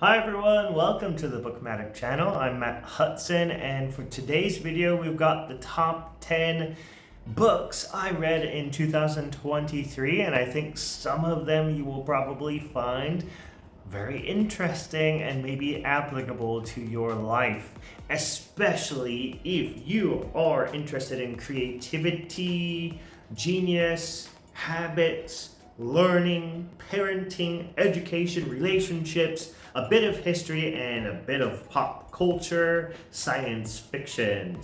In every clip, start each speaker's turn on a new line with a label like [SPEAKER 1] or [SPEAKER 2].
[SPEAKER 1] Hi everyone, welcome to the BookMattic channel. I'm Matt Hudson, and for today's video we've got the top 10 books I read in 2023, and I think some of them you will probably find very interesting and maybe applicable to your life, especially if you are interested in creativity, genius, habits, learning, parenting, education, relationships, a bit of history, and a bit of pop culture, science fiction.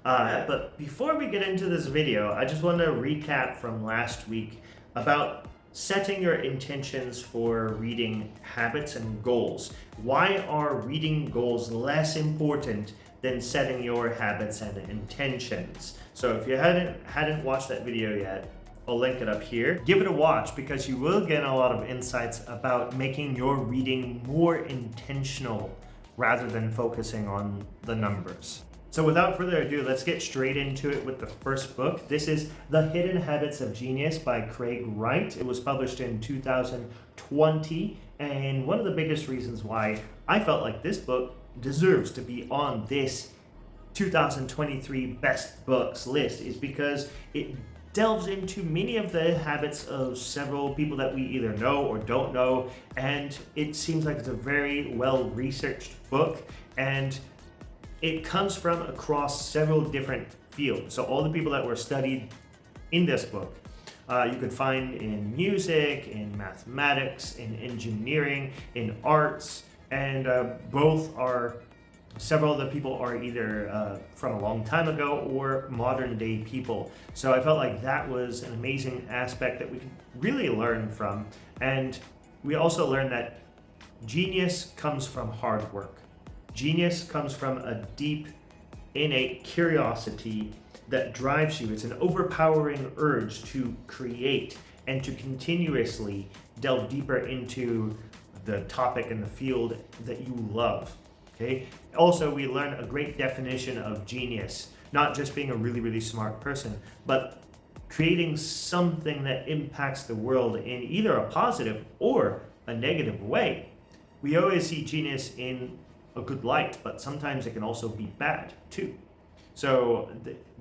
[SPEAKER 1] But before we get into this video, I just want to recap from last week about setting your intentions for reading habits and goals. Why are reading goals less important than setting your habits and intentions? So if you hadn't watched that video yet, I'll link it up here. Give it a watch because you will get a lot of insights about making your reading more intentional rather than focusing on the numbers. So without further ado, let's get straight into it with the first book. This is The Hidden Habits of Genius by Craig Wright. It was published in 2020, and one of the biggest reasons why I felt like this book deserves to be on this 2023 best books list is because it delves into many of the habits of several people that we either know or don't know, and it seems like it's a very well-researched book, and it comes from across several different fields. So all the people that were studied in this book, you could find in music, in mathematics, in engineering, in arts, and several of the people are either from a long time ago or modern day people. So I felt like that was an amazing aspect that we could really learn from. And we also learned that genius comes from hard work. Genius comes from a deep, innate curiosity that drives you. It's an overpowering urge to create and to continuously delve deeper into the topic and the field that you love. Okay. Also, we learn a great definition of genius, not just being a really, really smart person, but creating something that impacts the world in either a positive or a negative way. We always see genius in a good light, but sometimes it can also be bad too. So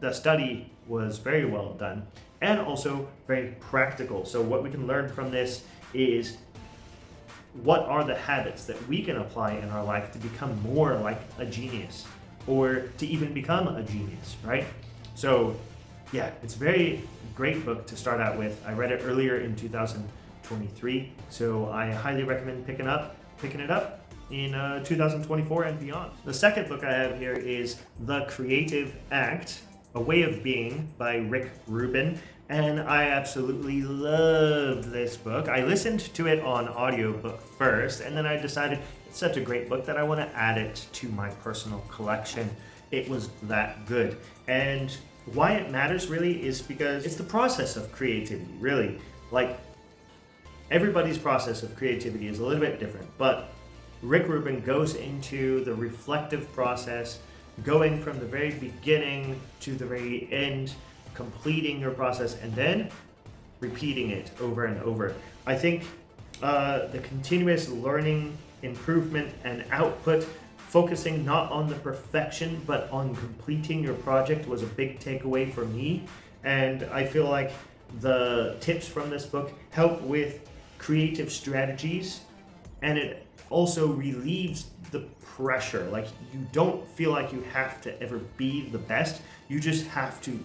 [SPEAKER 1] the study was very well done and also very practical. So what we can learn from this is what are the habits that we can apply in our life to become more like a genius or to even become a genius, right? So yeah, it's a very great book to start out with. I read it earlier in 2023, so I highly recommend picking it up in 2024 and beyond. The second book I have here is The Creative Act, A Way of Being by Rick Rubin. And I absolutely loved this book. I listened to it on audiobook first, and then I decided it's such a great book that I want to add it to my personal collection. It was that good. And why it matters really is because it's the process of creativity, really. Like, everybody's process of creativity is a little bit different, but Rick Rubin goes into the reflective process, going from the very beginning to the very end, completing your process, and then repeating it over and over. I think the continuous learning, improvement, and output, focusing not on the perfection but on completing your project was a big takeaway for me. And I feel like the tips from this book help with creative strategies, and it also relieves the pressure. Like, you don't feel like you have to ever be the best. You just have to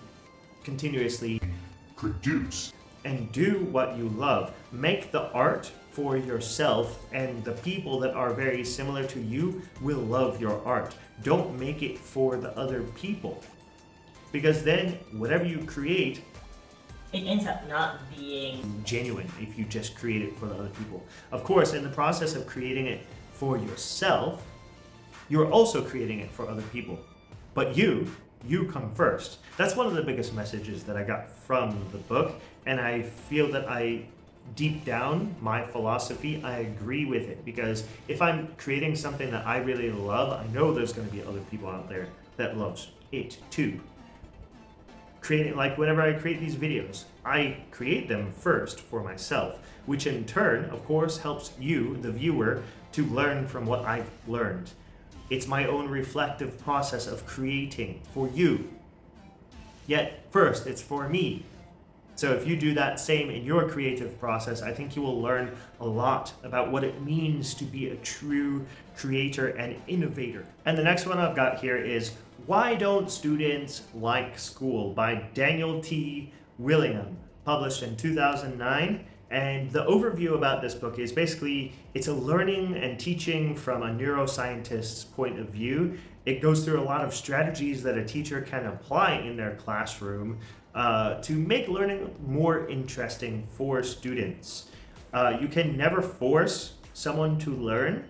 [SPEAKER 1] continuously produce and do what you love. Make the art for yourself, and the people that are very similar to you will love your art. Don't make it for the other people, because then whatever you create,
[SPEAKER 2] it ends up not being
[SPEAKER 1] genuine if you just create it for the other people. Of course, in the process of creating it for yourself, you're also creating it for other people, but you come first. That's one of the biggest messages that I got from the book, and I feel that deep down, my philosophy, I agree with it, because if I'm creating something that I really love, I know there's going to be other people out there that loves it too. Creating, like whenever I create these videos, I create them first for myself, which in turn, of course, helps you, the viewer, to learn from what I've learned. It's my own reflective process of creating for you. Yet first, it's for me. So if you do that same in your creative process, I think you will learn a lot about what it means to be a true creator and innovator. And the next one I've got here is Why Don't Students Like School by Daniel T. Willingham, published in 2009. And the overview about this book is basically it's a learning and teaching from a neuroscientist's point of view. It goes through a lot of strategies that a teacher can apply in their classroom to make learning more interesting for students. You can never force someone to learn,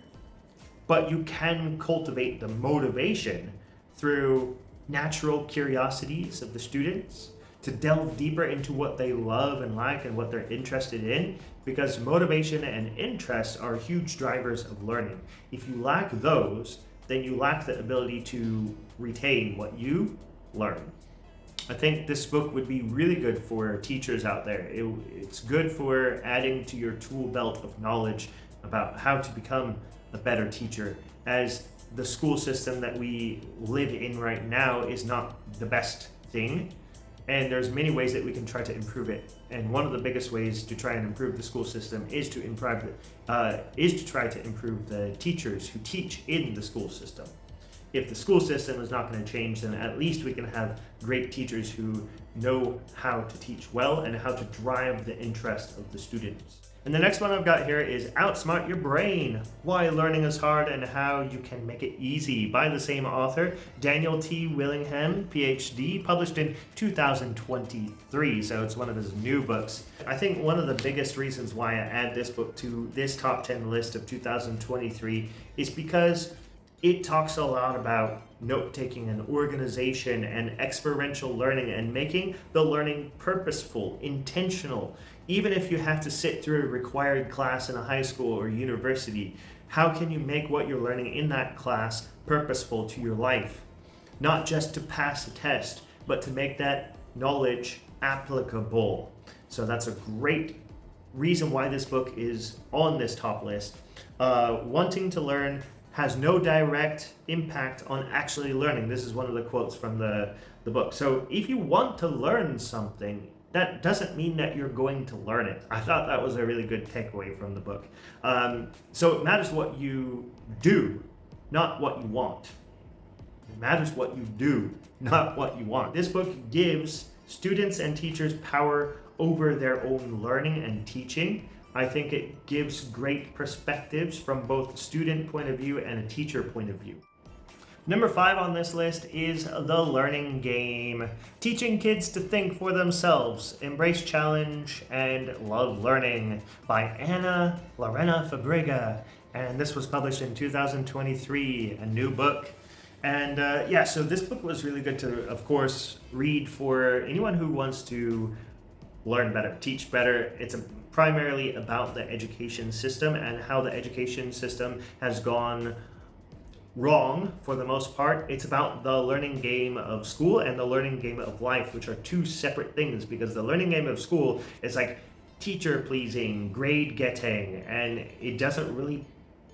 [SPEAKER 1] but you can cultivate the motivation through natural curiosities of the students to delve deeper into what they love and like and what they're interested in, because motivation and interest are huge drivers of learning. If you lack those, then you lack the ability to retain what you learn. I think this book would be really good for teachers out there. It's good for adding to your tool belt of knowledge about how to become a better teacher, as the school system that we live in right now is not the best thing. And there's many ways that we can try to improve it. And one of the biggest ways to try and improve the school system is to try to improve the teachers who teach in the school system. If the school system is not going to change, then at least we can have great teachers who know how to teach well and how to drive the interest of the students. And the next one I've got here is Outsmart Your Brain, Why Learning is Hard and How You Can Make It Easy, by the same author, Daniel T. Willingham, Ph.D., published in 2023, so it's one of his new books. I think one of the biggest reasons why I add this book to this top 10 list of 2023 is because it talks a lot about note-taking and organization and experiential learning and making the learning purposeful, intentional. Even if you have to sit through a required class in a high school or university, how can you make what you're learning in that class purposeful to your life? Not just to pass a test, but to make that knowledge applicable. So that's a great reason why this book is on this top list. Wanting to learn has no direct impact on actually learning. This is one of the quotes from the book. So if you want to learn something, that doesn't mean that you're going to learn it. I thought that was a really good takeaway from the book. So it matters what you do, not what you want. It matters what you do, not what you want. This book gives students and teachers power over their own learning and teaching. I think it gives great perspectives from both a student point of view and a teacher point of view. Number 5 on this list is The Learning Game, Teaching Kids to Think for Themselves, Embrace Challenge, and Love Learning, by Anna Lorena Fabrega. And this was published in 2023, a new book. And so this book was really good to, of course, read for anyone who wants to learn better, teach better. It's primarily about the education system and how the education system has gone wrong for the most part. It's about the learning game of school and the learning game of life, which are two separate things, because the learning game of school is like teacher pleasing, grade getting, and it doesn't really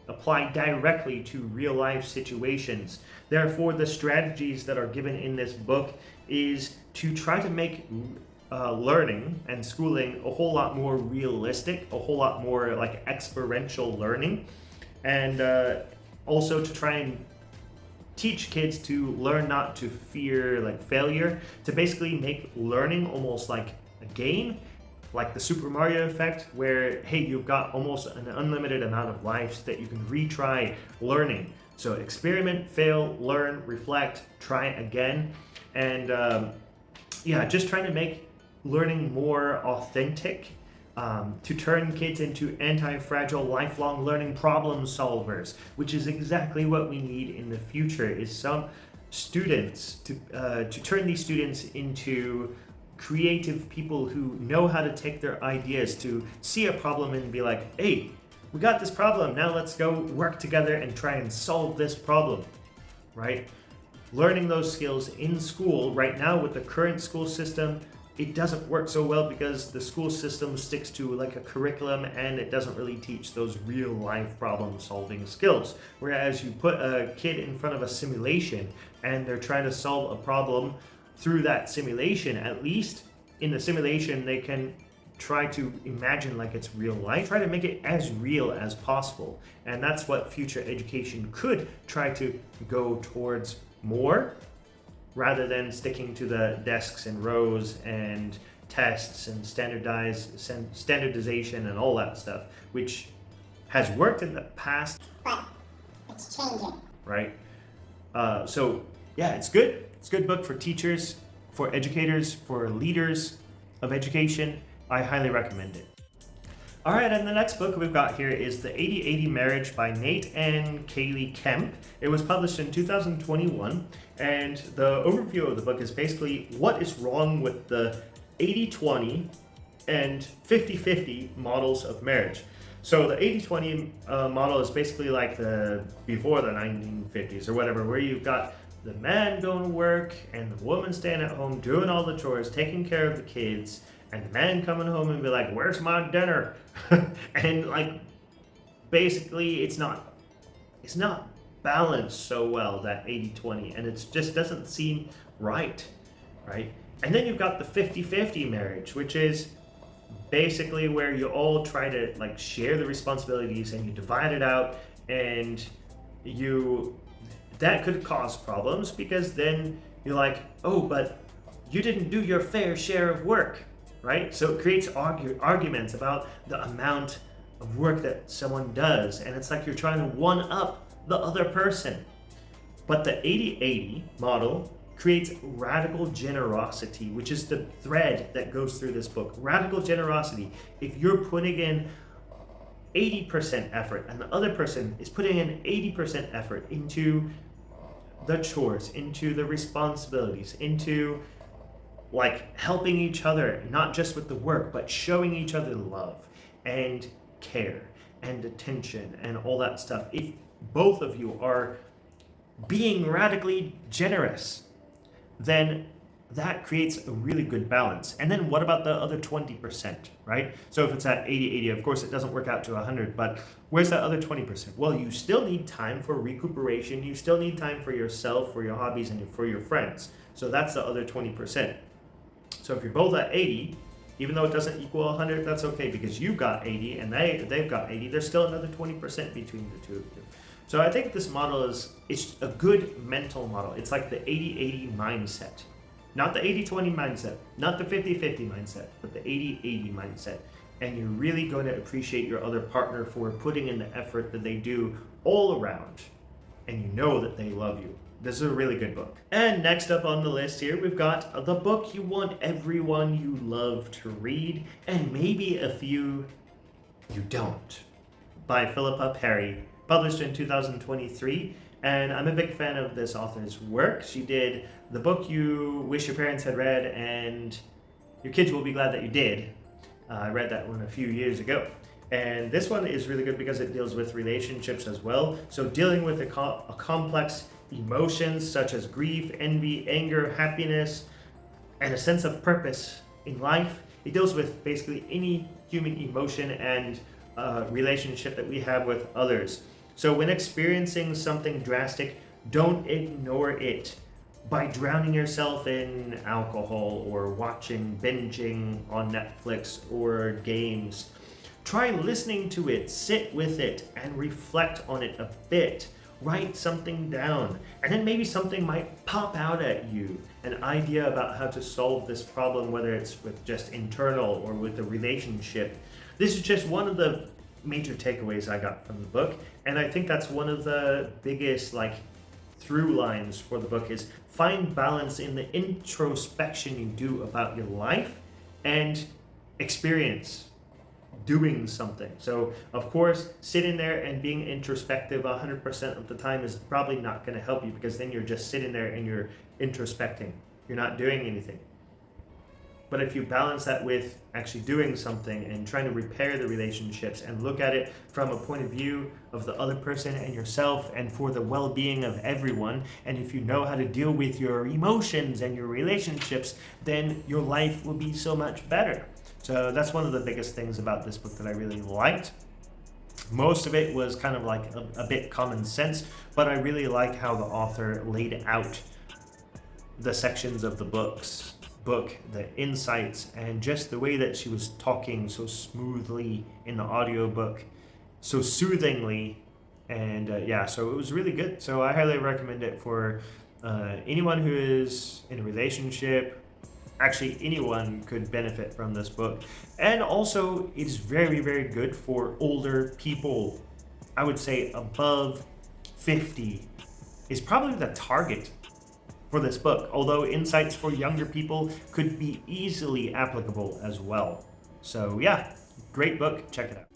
[SPEAKER 1] apply directly to real life situations. Therefore, the strategies that are given in this book is to try to make learning and schooling a whole lot more realistic, a whole lot more like experiential learning, and also to try and teach kids to learn not to fear like failure, to basically make learning almost like a game, like the Super Mario effect, where hey, you've got almost an unlimited amount of lives that you can retry learning. So experiment, fail, learn, reflect, try again, and just trying to make learning more authentic, to turn kids into anti-fragile, lifelong learning problem solvers, which is exactly what we need in the future, is some students to turn these students into creative people who know how to take their ideas, to see a problem and be like, hey, we got this problem, now let's go work together and try and solve this problem, right? Learning those skills in school right now with the current school system, it doesn't work so well because the school system sticks to like a curriculum and it doesn't really teach those real life problem solving skills. Whereas you put a kid in front of a simulation and they're trying to solve a problem through that simulation, at least in the simulation they can try to imagine like it's real life, try to make it as real as possible. And that's what future education could try to go towards more, rather than sticking to the desks and rows and tests and standardization and all that stuff, which has worked in the past,
[SPEAKER 3] but it's changing.
[SPEAKER 1] right? So yeah, it's good. It's a good book for teachers, for educators, for leaders of education. I highly recommend it. All right, and the next book we've got here is The 80-80 Marriage by Nate and Kaylee Kemp. It was published in 2021, and the overview of the book is basically what is wrong with the 80-20 and 50-50 models of marriage. So the 80-20 model is basically like the before the 1950s or whatever, where you've got the man going to work and the woman staying at home doing all the chores, taking care of the kids, and the man coming home and be like, where's my dinner? And like, basically it's not balanced so well, that 80-20, and it just doesn't seem right? And then you've got the 50-50 marriage, which is basically where you all try to like share the responsibilities and you divide it out, and that could cause problems because then you're like, oh, but you didn't do your fair share of work. Right? So it creates arguments about the amount of work that someone does, and it's like you're trying to one-up the other person. But the 80-80 model creates radical generosity, which is the thread that goes through this book. Radical generosity. If you're putting in 80% effort and the other person is putting in 80% effort into the chores, into the responsibilities, into like helping each other, not just with the work, but showing each other love and care and attention and all that stuff. If both of you are being radically generous, then that creates a really good balance. And then what about the other 20%, right? So if it's at 80-80, of course it doesn't work out to 100, but where's that other 20%? Well, you still need time for recuperation. You still need time for yourself, for your hobbies, and for your friends. So that's the other 20%. So if you're both at 80, even though it doesn't equal 100, that's okay because you got 80 and they've got 80. There's still another 20% between the two of you. So I think this model it's a good mental model. It's like the 80-80 mindset. Not the 80-20 mindset, not the 50-50 mindset, but the 80-80 mindset. And you're really going to appreciate your other partner for putting in the effort that they do all around. And you know that they love you. This is a really good book. And next up on the list here, we've got the book you want everyone you love to read, and maybe a few you don't, by Philippa Perry, published in 2023. And I'm a big fan of this author's work. She did The Book You Wish Your Parents Had Read and Your Kids Will Be Glad That You Did. I read that one a few years ago. And this one is really good because it deals with relationships as well. So dealing with a complex emotions such as grief, envy, anger, happiness, and a sense of purpose in life. It deals with basically any human emotion and relationship that we have with others. So when experiencing something drastic, don't ignore it by drowning yourself in alcohol or binging on Netflix or games. Try listening to it, sit with it, and reflect on it a bit. Write something down, and then maybe something might pop out at you, an idea about how to solve this problem, whether it's with just internal or with a relationship. This is just one of the major takeaways I got from the book, and I think that's one of the biggest through lines for the book is find balance in the introspection you do about your life and experience doing something. So of course, sitting there and being introspective 100% of the time is probably not going to help you because then you're just sitting there and you're introspecting. You're not doing anything. But if you balance that with actually doing something and trying to repair the relationships and look at it from a point of view of the other person and yourself and for the well-being of everyone, and if you know how to deal with your emotions and your relationships, then your life will be so much better. So that's one of the biggest things about this book that I really liked. Most of it was kind of like a bit common sense, but I really like how the author laid out the sections of the book, the insights, and just the way that she was talking so smoothly in the audiobook, so soothingly, and so it was really good. So I highly recommend it for anyone who is in a relationship. Actually, anyone could benefit from this book. And also, it's very, very good for older people. I would say above 50 is probably the target for this book, although insights for younger people could be easily applicable as well. So yeah, great book, check it out.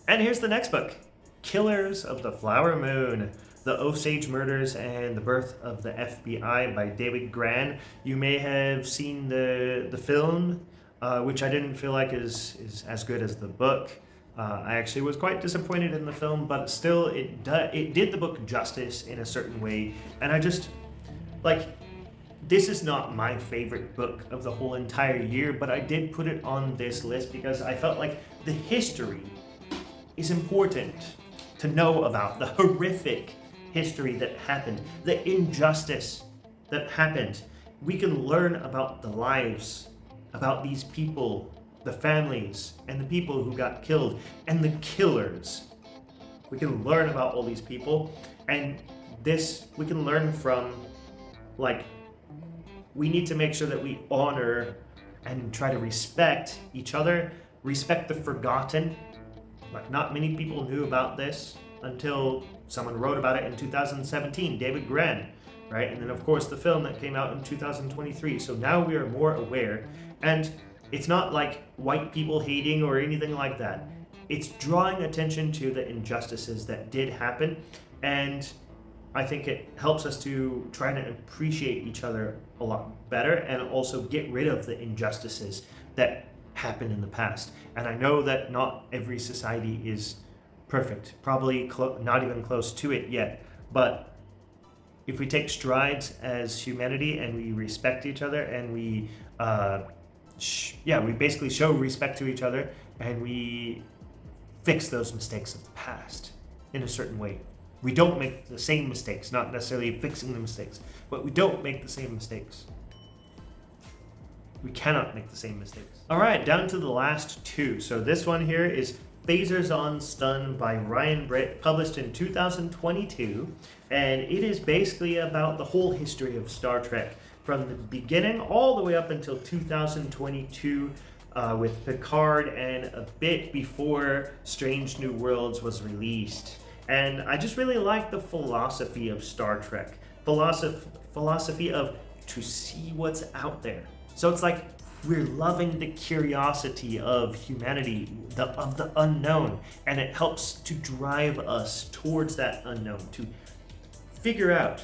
[SPEAKER 1] And here's the next book, Killers of the Flower Moon, The Osage Murders and the Birth of the FBI by David Grann. You may have seen the film, which I didn't feel like is as good as the book. I actually was quite disappointed in the film, but still it did the book justice in a certain way. And I just, this is not my favorite book of the whole entire year, but I did put it on this list because I felt like the history is important to know about, the horrific history that happened, the injustice that happened. We can learn about the lives, about these people, the families, and the people who got killed, and the killers. We can learn about all these people, and this we can learn from, we need to make sure that we honor and try to respect each other, respect the forgotten. Not many people knew about this until someone wrote about it in 2017, David Grann, right? And then of course the film that came out in 2023. So now we are more aware, and it's not like white people hating or anything like that. It's drawing attention to the injustices that did happen, and I think it helps us to try to appreciate each other a lot better and also get rid of the injustices that happened in the past. And I know that not every society is perfect, probably not even close to it yet, but if we take strides as humanity and we respect each other and we basically show respect to each other and we fix those mistakes of the past in a certain way. We don't make the same mistakes, not necessarily fixing the mistakes, but we don't make the same mistakes. We cannot make the same mistakes. All right, down to the last two. So this one here is Phasers on Stun by Ryan Britt, published in 2022. And it is basically about the whole history of Star Trek from the beginning all the way up until 2022 with Picard and a bit before Strange New Worlds was released. And I just really like the philosophy of Star Trek. Philosophy of to see what's out there. So it's like we're loving the curiosity of humanity, of the unknown, and it helps to drive us towards that unknown, to figure out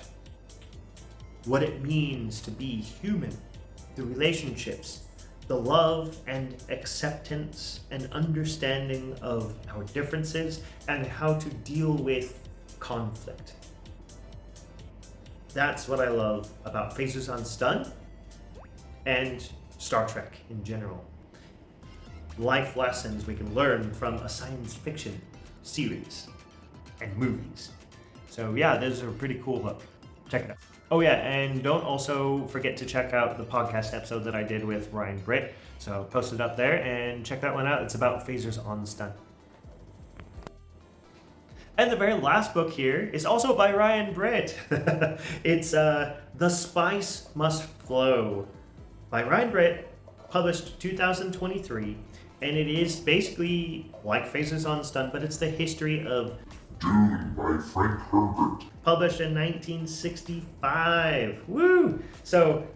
[SPEAKER 1] what it means to be human, the relationships, the love and acceptance and understanding of our differences, and how to deal with conflict. That's what I love about Phasers on Stun and Star Trek in general. Life lessons we can learn from a science fiction series and movies. So yeah, those are a pretty cool book. Check it out. Oh yeah, and don't also forget to check out the podcast episode that I did with Ryan Britt. So post it up there and check that one out. It's about Phasers on Stun. And the very last book here is also by Ryan Britt. It's The Spice Must Flow by Ryan Britt, published 2023. And it is basically like Phasers on Stun, but it's the history of
[SPEAKER 4] Dune by Frank Herbert.
[SPEAKER 1] Published in 1965. Woo! So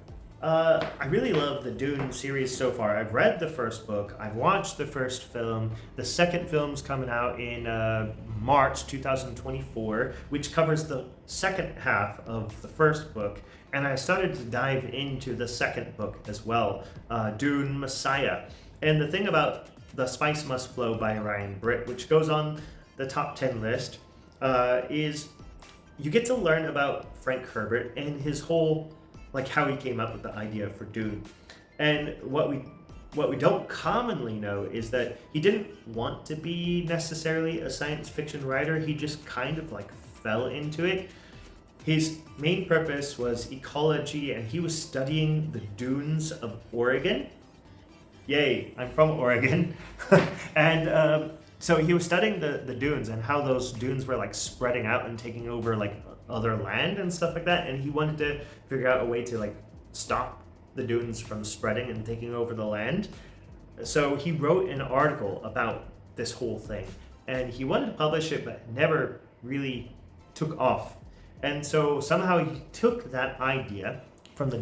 [SPEAKER 1] I really love the Dune series so far. I've read the first book, I've watched the first film. The second film's coming out in March 2024, which covers the second half of the first book. And I started to dive into the second book as well, Dune Messiah. And the thing about The Spice Must Flow by Ryan Britt, which goes on the top 10 list, is you get to learn about Frank Herbert and his whole, like how he came up with the idea for Dune. And what we don't commonly know is that he didn't want to be necessarily a science fiction writer. He just kind of like fell into it. His main purpose was ecology, and he was studying the dunes of Oregon. Yay, I'm from Oregon. And so he was studying the dunes and how those dunes were like spreading out and taking over like other land and stuff like that. And he wanted to figure out a way to like stop the dunes from spreading and taking over the land. So he wrote an article about this whole thing, and he wanted to publish it, but never really took off. And so somehow he took that idea from the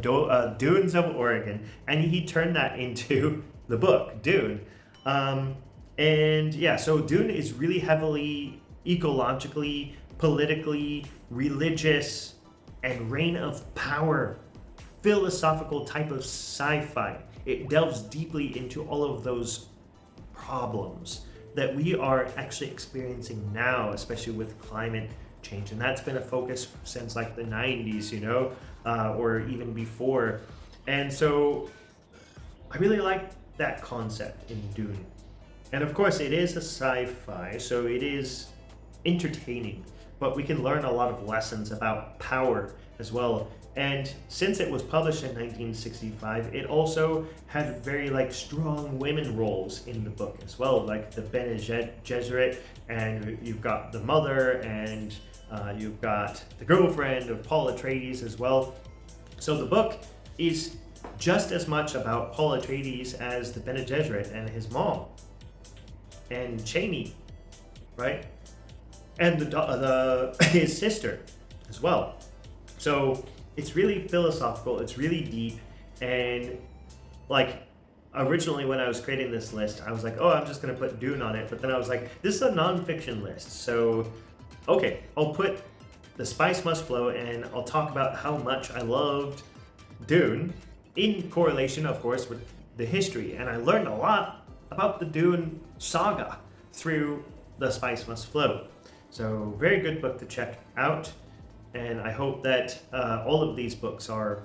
[SPEAKER 1] dunes of Oregon, and he turned that into the book, Dune. And yeah, so Dune is really heavily ecologically, politically, religious, and reign of power, philosophical type of sci-fi. It delves deeply into all of those problems that we are actually experiencing now, especially with climate change. And that's been a focus since like the 90s, or even before. And so I really like that concept in Dune. And of course it is a sci-fi, so it is entertaining, but we can learn a lot of lessons about power as well. And since it was published in 1965, it also had very like strong women roles in the book as well, like the Bene Gesserit, and you've got the mother, and you've got the girlfriend of Paul Atreides as well. So the book is just as much about Paul Atreides as the Bene Gesserit and his mom and Chani, right? And his sister as well. So it's really philosophical, it's really deep, and like originally when I was creating this list, I was like, oh, I'm just gonna put Dune on it, but then I was like, this is a nonfiction list, so okay, I'll put The Spice Must Flow, and I'll talk about how much I loved Dune in correlation, of course, with the history. And I learned a lot about the Dune saga through The Spice Must Flow. So very good book to check out. And I hope that all of these books are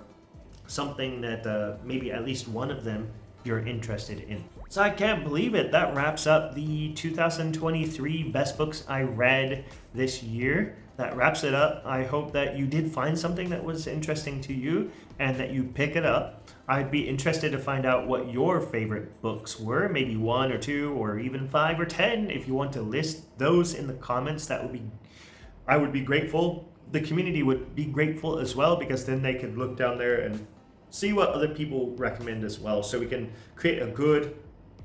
[SPEAKER 1] something that maybe at least one of them you're interested in. So I can't believe it. That wraps up the 2023 best books I read this year. That wraps it up. I hope that you did find something that was interesting to you and that you pick it up. I'd be interested to find out what your favorite books were, maybe 1 or 2 or even 5 or 10. If you want to list those in the comments, I would be grateful. The community would be grateful as well, because then they could look down there and see what other people recommend as well, so we can create a good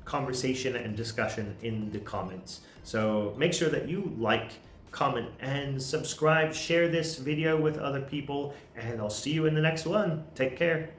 [SPEAKER 1] conversation and discussion in the comments. So make sure that you like, comment, and subscribe. Share this video with other people, and I'll see you in the next one. Take care.